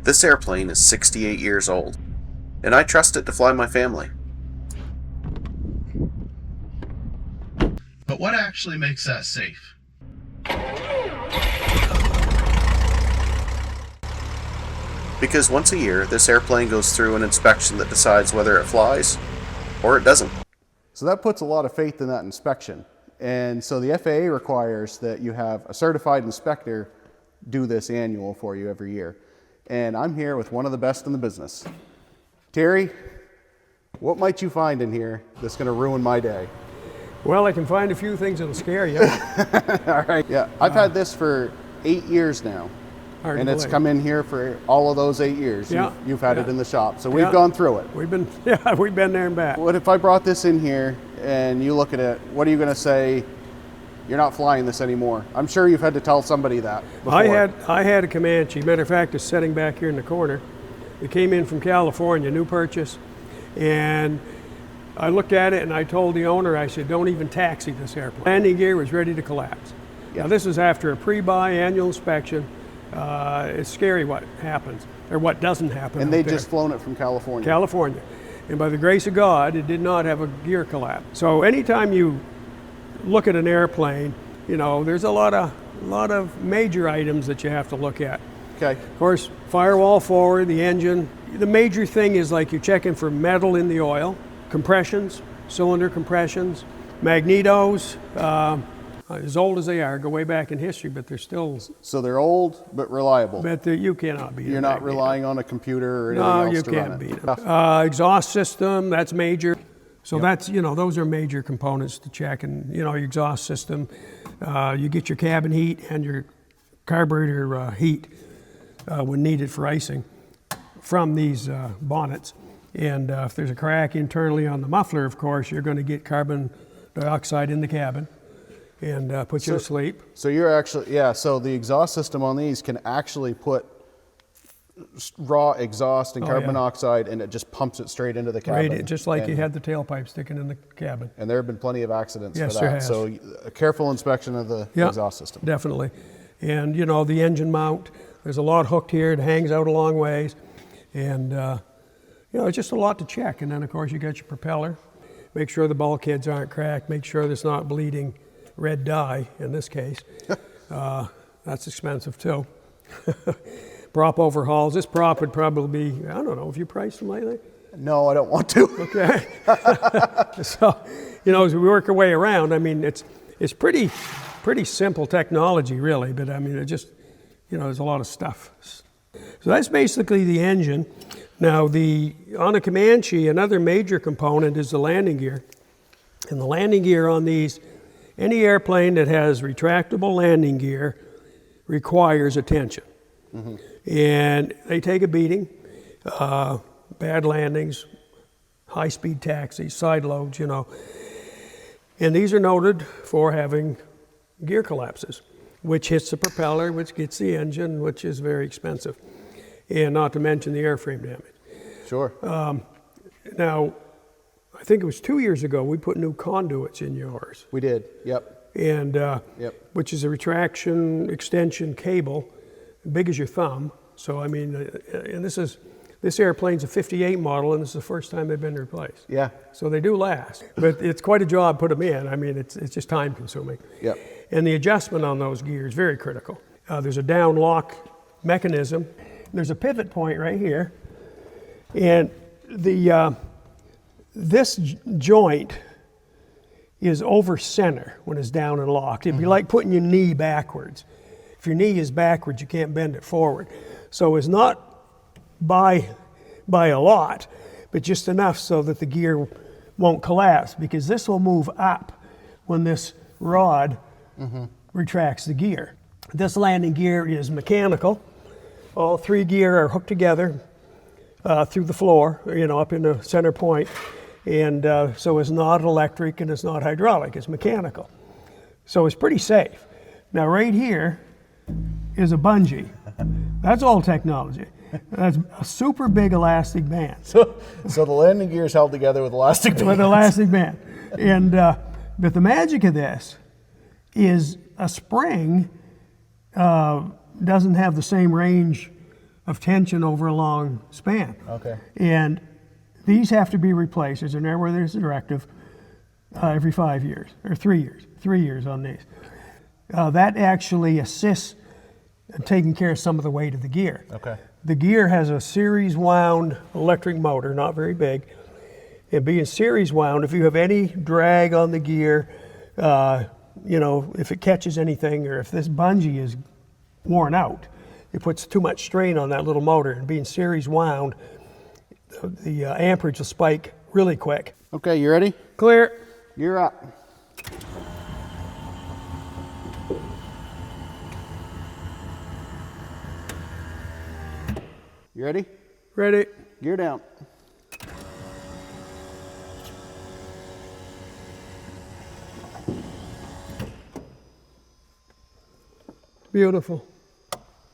This airplane is 68 years old, and I trust it to fly my family. But what actually makes that safe? Because once a year, this airplane goes through an inspection that decides whether it flies or it doesn't. So that puts a lot of faith in that inspection. And so the FAA requires that you have a certified inspector do this annual for you every year. And I'm here with one of the best in the business. Terry, what might you find in here that's going to ruin my day? Well, I can find a few things that'll scare you. All right. Yeah, I've had this for 8 years now. And it's come in here for all of those 8 years. Yeah. You've had it in the shop. So we've gone through it. We've been there and back. What if I brought this in here and you look at it, what are you going to say? You're not flying this anymore. I'm sure you've had to tell somebody that before. I had a Comanche. Matter of fact, it's sitting back here in the corner. It came in from California, new purchase. And I looked at it and I told the owner, I said, don't even taxi this airplane. Landing gear was ready to collapse. Now this is after a pre-buy annual inspection. It's scary what happens, or what doesn't happen. And they'd just flown it from California. California. And by the grace of God, it did not have a gear collapse. So anytime you look at an airplane, you know, there's a lot of major items that you have to look at. Okay. Of course, firewall forward, the engine. The major thing is like you're checking for metal in the oil, compressions, cylinder compressions, magnetos, as old as they are, go way back in history, but they're still... So they're old, but reliable. But you cannot beat them. You're not relying on a computer or anything else to run it. No, you can't beat them. Exhaust system, that's major. So that's, you know, those are major components to check. And, you know, your exhaust system, you get your cabin heat and your carburetor heat when needed for icing from these bonnets. And if there's a crack internally on the muffler, of course, you're going to get carbon dioxide in the cabin and put you to sleep. So you're actually, so the exhaust system on these can actually put raw exhaust and carbon monoxide, and it just pumps it straight into the cabin. Right, just like you had the tailpipe sticking in the cabin. And there have been plenty of accidents for that. There has. So a careful inspection of the exhaust system. Definitely. And you know, the engine mount, there's a lot hooked here, it hangs out a long ways. And you know, it's just a lot to check. And then of course you got your propeller. Make sure the bulkheads aren't cracked, make sure there's not bleeding red dye in this case. That's expensive too. Prop overhauls. This prop would probably be, I don't know, have you priced them lately? No, I don't want to. Okay. So, you know, as we work our way around, I mean, it's pretty simple technology really, but I mean, it just, you know, there's a lot of stuff. So that's basically the engine. Now on a Comanche, another major component is the landing gear. And the landing gear on these, any airplane that has retractable landing gear requires attention. Mm-hmm. And they take a beating, bad landings, high-speed taxis, side loads, you know. And these are noted for having gear collapses, which hits the propeller, which gets the engine, which is very expensive. And not to mention the airframe damage. Sure. Now, I think it was 2 years ago, we put new conduits in yours. We did, yep. And which is a retraction extension cable, big as your thumb. So I mean, and this airplane's a 58 model, and this is the first time they've been replaced. Yeah. So they do last, but it's quite a job to put them in. I mean, it's just time consuming. Yep. And the adjustment on those gears, very critical. There's a down lock mechanism. There's a pivot point right here. And this joint is over center when it's down and locked. It'd be like putting your knee backwards. If your knee is backwards, you can't bend it forward. So it's not by a lot, but just enough so that the gear won't collapse, because this will move up when this rod retracts the gear. This landing gear is mechanical. All three gear are hooked together through the floor, you know, up in the center point. And so it's not electric and it's not hydraulic, it's mechanical. So it's pretty safe. Now right here is a bungee. That's old technology. That's a super big elastic band. So the landing gear is held together with elastic bands. With elastic band. And, but the magic of this is a spring doesn't have the same range of tension over a long span. Okay. And these have to be replaced. There's an airworthiness directive every 5 years, or 3 years. 3 years on these. That actually assists in taking care of some of the weight of the gear. Okay. The gear has a series wound electric motor, not very big. And being series wound, if you have any drag on the gear, you know, if it catches anything, or if this bungee is worn out, it puts too much strain on that little motor. And being series wound, the amperage will spike really quick. Okay, you ready? Clear. You're up. You ready? Ready. Gear down. Beautiful.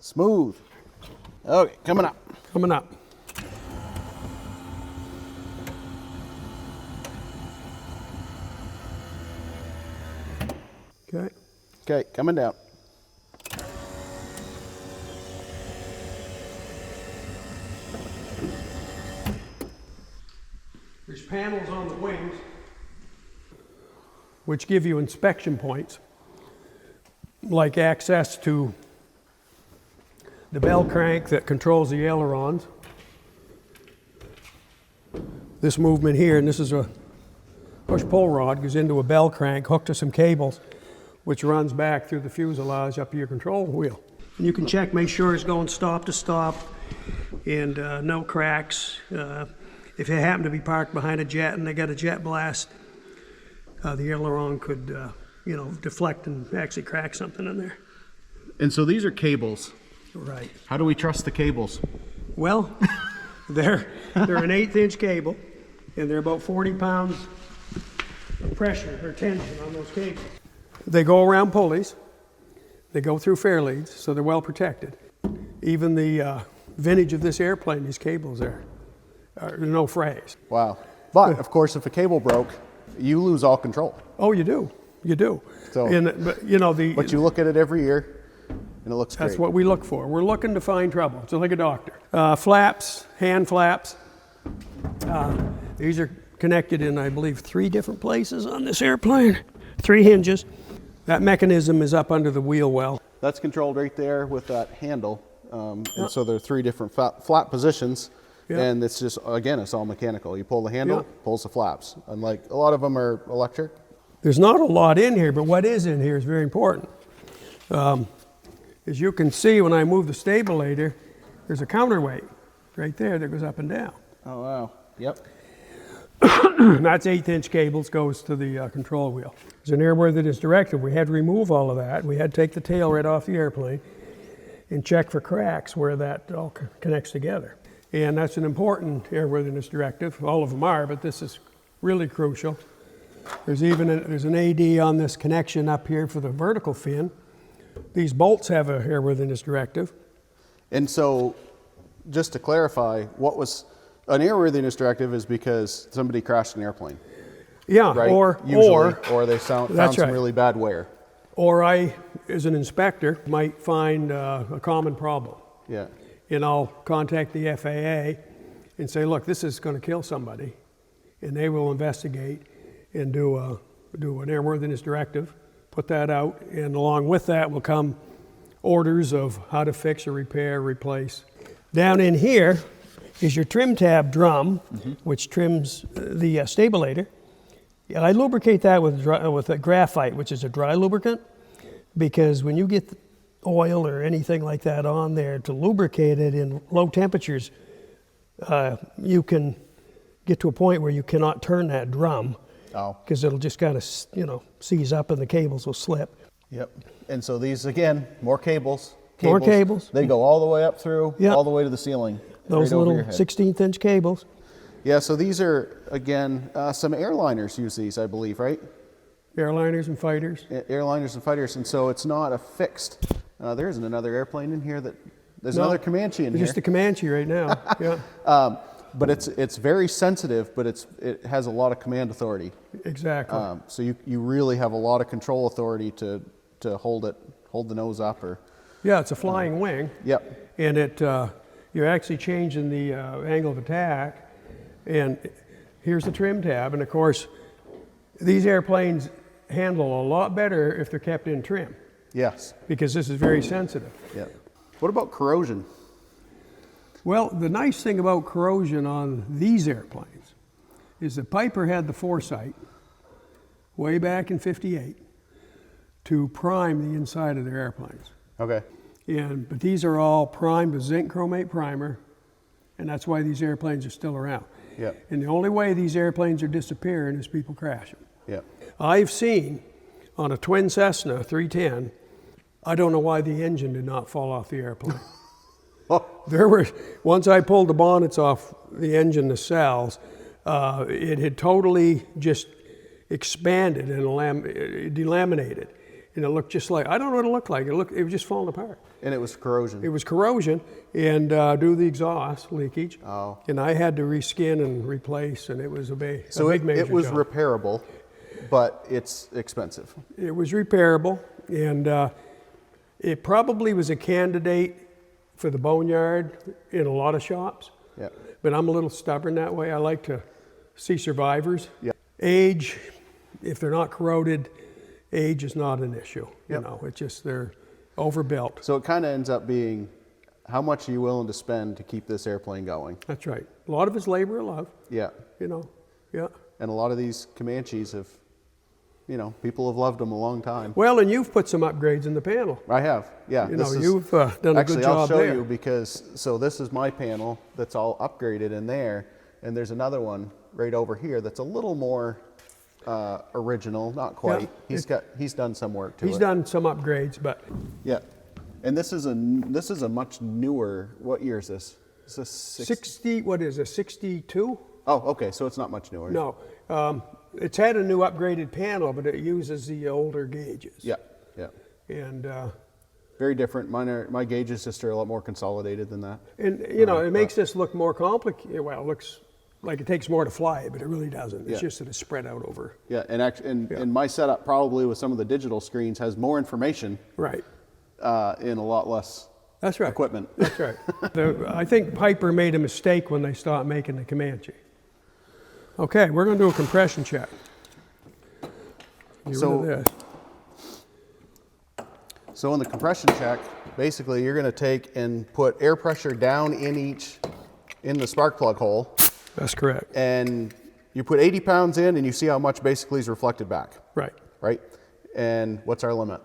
Smooth. Okay, coming up. Coming up. Okay. Okay, coming down. There's panels on the wings which give you inspection points, like access to the bell crank that controls the ailerons. This movement here, and this is a push-pull rod, goes into a bell crank hooked to some cables, which runs back through the fuselage up to your control wheel. And you can check, make sure it's going stop to stop, and no cracks. If it happened to be parked behind a jet and they got a jet blast, the aileron could, you know, deflect and actually crack something in there. And so these are cables. Right. How do we trust the cables? Well, they're an 1/8 inch cable, and they're about 40 pounds of pressure or tension on those cables. They go around pulleys. They go through fair leads, so they're well protected. Even the vintage of this airplane, these cables are no frays. Wow. But of course, if a cable broke, you lose all control. Oh, you do. You do. So, but you know, but you look at it every year, and it looks great. that's what we look for. We're looking to find trouble. It's like a doctor. Flaps, hand flaps. These are connected in, I believe, 3 different places on this airplane. 3 hinges. That mechanism is up under the wheel well. That's controlled right there with that handle. And so there are 3 different flap positions. Yep. And it's just, again, it's all mechanical. You pull the handle, Yep. pulls the flaps. Unlike a lot of them are electric. There's not a lot in here, but what is in here is very important. As you can see, when I move the stabilator, there's a counterweight right there that goes up and down. Oh, wow. Yep. And that's 1/8 inch cables, goes to the control wheel. There's an airworthiness directive. We had to remove all of that. We had to take the tail right off the airplane and check for cracks where that all connects together. And that's an important airworthiness directive. All of them are, but this is really crucial. There's an AD on this connection up here for the vertical fin. These bolts have an airworthiness directive. And so, just to clarify, what was an airworthiness directive is because somebody crashed an airplane, Yeah, right? or they found That's some right. really bad wear. Or I, as an inspector, might find a common problem. Yeah. And I'll contact the FAA and say, look, this is going to kill somebody. And they will investigate and do an airworthiness directive, put that out, and along with that will come orders of how to fix or repair, replace. Down in here is your trim tab drum, which trims the stabilator. And I lubricate that with a graphite, which is a dry lubricant, because when you get oil or anything like that on there to lubricate it in low temperatures, you can get to a point where you cannot turn that drum, because it'll just kind of, seize up and the cables will slip. Yep. And so these, again, more cables. More cables. They go all the way up through, Yep. all the way to the ceiling. Those right over your little head. 16th inch cables. Yeah, so these are, again, some airliners use these, I believe, right? Airliners and fighters. Airliners and fighters, and so it's not a fixed. There isn't another airplane in here there's No, another Comanche in There's here. just a Comanche right now. Yeah, But it's very sensitive, but it has a lot of command authority. exactly. So you really have a lot of control authority to hold the nose up or. Yeah, it's a flying wing. Yep. And you're actually changing the angle of attack. And here's the trim tab. And of course, these airplanes handle a lot better if they're kept in trim, Yes. because this is very sensitive. Yeah. What about corrosion? Well, the nice thing about corrosion on these airplanes is that Piper had the foresight way back in '58 to prime the inside of their airplanes. Okay. But these are all primed with zinc chromate primer, and that's why these airplanes are still around. Yeah. And the only way these airplanes are disappearing is people crash them. Yeah. I've seen on a twin Cessna 310, I don't know why the engine did not fall off the airplane. Oh. Once I pulled the bonnets off the engine, the cells, it had totally just expanded and delaminated. And it looked just like, I don't know what it looked like. It was just falling apart. And it was corrosion. It was corrosion and due to the exhaust leakage. Oh. And I had to reskin and replace, and it was a big major it was job. repairable, but it's expensive. It was repairable, and it probably was a candidate for the boneyard in a lot of shops. Yeah. But I'm a little stubborn that way. I like to see survivors. Yeah. Age, if they're not corroded, age is not an issue. Yep. You know, it's just they're overbuilt. So it kind of ends up being, how much are you willing to spend to keep this airplane going? That's right. A lot of it's labor of love. Yeah. You know, yeah. And a lot of these Comanches have, people have loved them a long time. Well, and you've put some upgrades in the panel. I have, yeah. You know, you've done a good actually, job I'll show there. you because, so this is my panel that's all upgraded in there, and there's another one right over here that's a little more original, not quite. Yeah, He's done some work to it. He's done some upgrades, but Yeah, and this is a much newer. What year is this? Is this 60, what is it, 62? Oh, okay, so it's not much newer. No. It's had a new upgraded panel, but it uses the older gauges. Yeah, yeah. And Very different. My gauges just are a lot more consolidated than that. and it makes this look more complicated. Well, it looks like it takes more to fly it, but it really doesn't. It's Yeah. just that it's spread out over. Yeah, and my setup probably with some of the digital screens has more information Right. in a lot less That's right. equipment. That's right. I think Piper made a mistake when they stopped making the Comanche. Okay, we're going to do a compression check. So in the compression check, basically you're going to take and put air pressure down in the spark plug hole, That's correct. and you put 80 pounds in and you see how much basically is reflected back, Right. right? And what's our limit?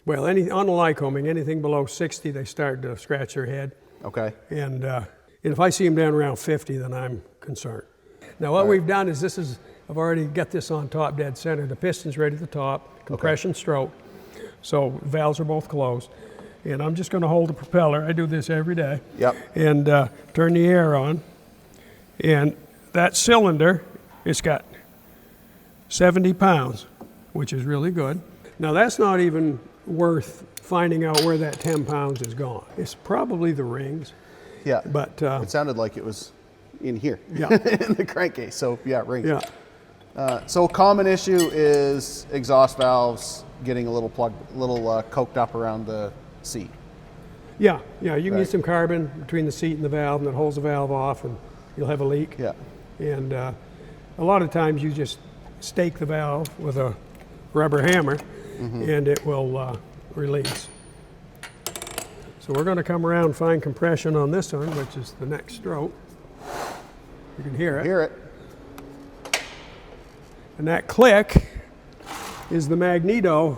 Well, on the Lycoming, anything below 60, they start to scratch their head. Okay. And if I see them down around 50, then I'm concerned. Now, what we've done is I've already got this on top dead center. The piston's right at the top, compression stroke. So valves are both closed. And I'm just going to hold the propeller. I do this every day. Yep. And turn the air on. And that cylinder, it's got 70 pounds, which is really good. Now, that's not even worth finding out where that 10 pounds is gone. It's probably the rings. Yeah. But it sounded like it was in here. Yeah. In the crankcase. So yeah, rings. Yeah. So a common issue is exhaust valves getting a little coked up around the seat. Yeah, you can Right. get some carbon between the seat and the valve, and it holds the valve off, and you'll have a leak. Yeah. And a lot of times you just stake the valve with a rubber hammer, and it will release. So we're going to come around and find compression on this one, which is the next stroke. You can hear it. Hear it. And that click is the Magneto.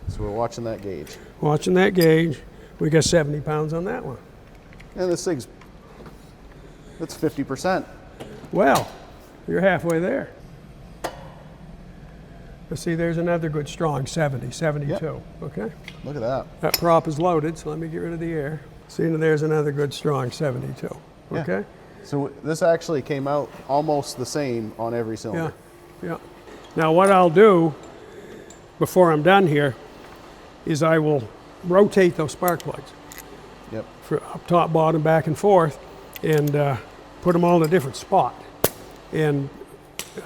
So we're watching that gauge. Watching that gauge, we got 70 pounds on that one. And this thing's, that's 50%. Well, you're halfway there. Let's see, there's another good strong 70, 72, Yep. okay? Look at that. That prop is loaded, so let me get rid of the air. See, there's another good strong 72, Yeah. okay? So this actually came out almost the same on every cylinder. Yeah. Now what I'll do before I'm done here is I will rotate those spark plugs Yep. for up top, bottom, back and forth, and put them all in a different spot. And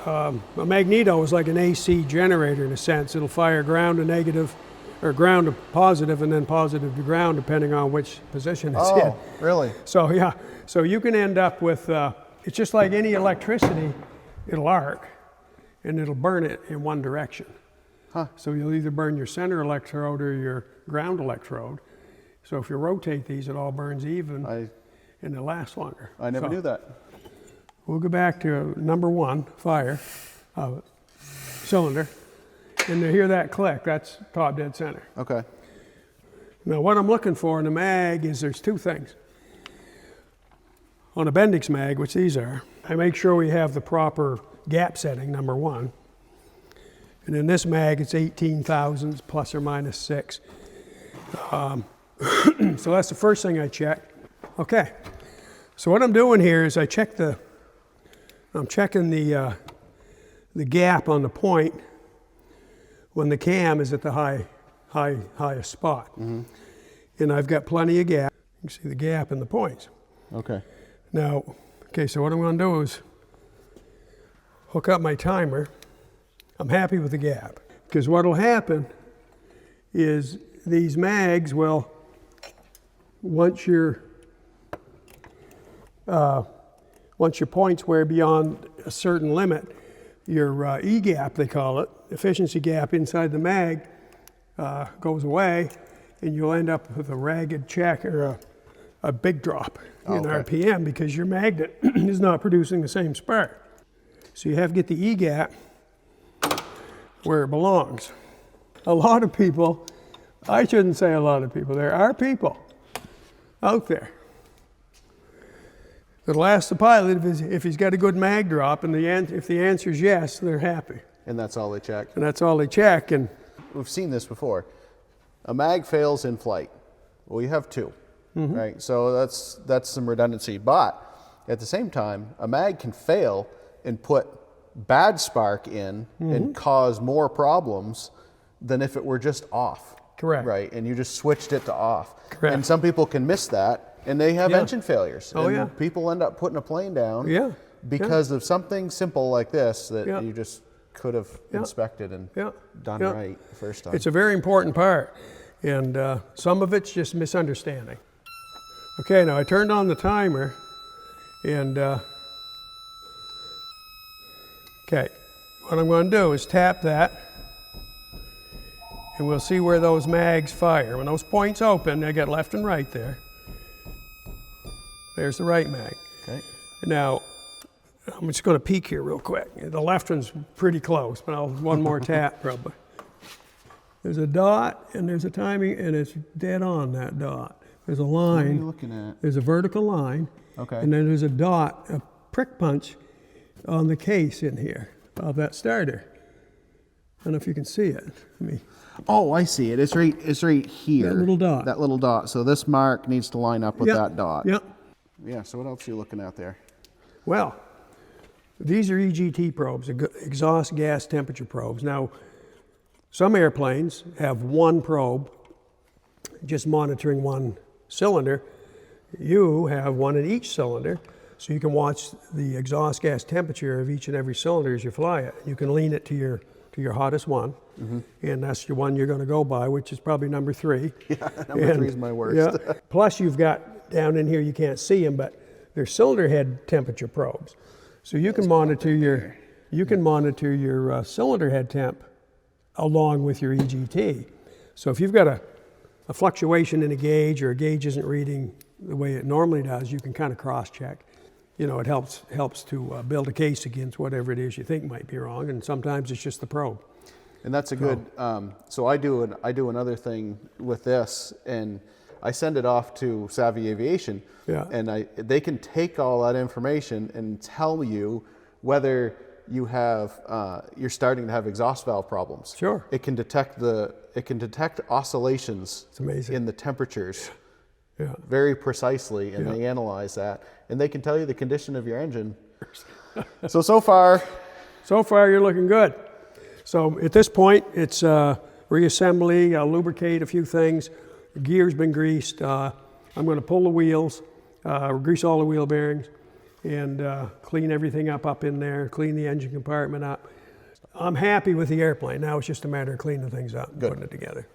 a Magneto is like an AC generator in a sense. It'll fire ground to negative, or ground to positive and then positive to ground, depending on which position it's in. Oh, really? So yeah, so you can end up with, it's just like any electricity, it'll arc and it'll burn it in one direction. Huh. So you'll either burn your center electrode or your ground electrode. So if you rotate these, it all burns even and it lasts longer. I never knew that. We'll go back to number 1, fire, cylinder. And to hear that click, that's top dead center. Okay. Now what I'm looking for in a mag is there's 2 things. On a Bendix mag, which these are, I make sure we have the proper gap setting, number 1. And in this mag, it's 18 thousandths plus or minus 6. So that's the first thing I check. Okay. So what I'm doing here is I'm checking the gap on the point when the cam is at the highest spot. Mm-hmm. And I've got plenty of gap. You can see the gap in the points. Okay. Now, okay, so what I'm going to do is hook up my timer. I'm happy with the gap, because what will happen is these mags will, once your points wear beyond a certain limit, your E-gap, they call it, efficiency gap inside the mag, goes away, and you'll end up with a ragged check or a big drop in RPM because your magnet is not producing the same spark. So you have to get the E-gap where it belongs. A lot of people, I shouldn't say a lot of people, there are people out there that'll ask the pilot if he's got a good mag drop, and if the answer is yes, they're happy. And that's all they check. And that's all they check. And we've seen this before. A mag fails in flight. Well, you have 2, right? So that's some redundancy. But at the same time, a mag can fail and put bad spark in and cause more problems than if it were just off. Correct. Right, and you just switched it to off. Correct. And some people can miss that, and they have engine failures. Oh, and yeah. people end up putting a plane down because of something simple like this that you just could have inspected and done right the first time. It's a very important part, and some of it's just misunderstanding. Okay, now I turned on the timer, and okay, what I'm going to do is tap that, and we'll see where those mags fire. When those points open, they get left and right there. There's the right mag. Okay. Now, I'm just going to peek here real quick. The left one's pretty close, but one more tap probably. There's a dot, and there's a timing, and it's dead on that dot. There's a line. What are you looking at? There's a vertical line. Okay. And then there's a dot, a prick punch on the case in here of that starter. I don't know if you can see it. Oh, I see it. It's right here. That little dot. That little dot. So this mark needs to line up with that dot. Yep. Yeah, so what else are you looking at there? Well, these are EGT probes, exhaust gas temperature probes. Now, some airplanes have one probe just monitoring one cylinder. You have one in each cylinder, so you can watch the exhaust gas temperature of each and every cylinder as you fly it. You can lean it to your hottest one, and that's the one you're going to go by, which is probably number 3. Yeah, number 3 is my worst. Yeah. Plus, you've got down in here, you can't see them, but they're cylinder head temperature probes. So you can monitor your cylinder head temp along with your EGT. So if you've got a fluctuation in a gauge, or a gauge isn't reading the way it normally does, you can kind of cross-check. You know, it helps to build a case against whatever it is you think might be wrong, and sometimes it's just the probe. And that's a good. So I do another thing with this, and I send it off to Savvy Aviation, and they can take all that information and tell you whether you have you're starting to have exhaust valve problems. Sure. It can detect oscillations in the temperatures very precisely, and they analyze that, and they can tell you the condition of your engine. So far you're looking good. So at this point, it's reassembly. I'll lubricate a few things. The gear's been greased. I'm going to pull the wheels, grease all the wheel bearings, and clean everything up in there, clean the engine compartment up. I'm happy with the airplane. Now it's just a matter of cleaning things up and putting it together.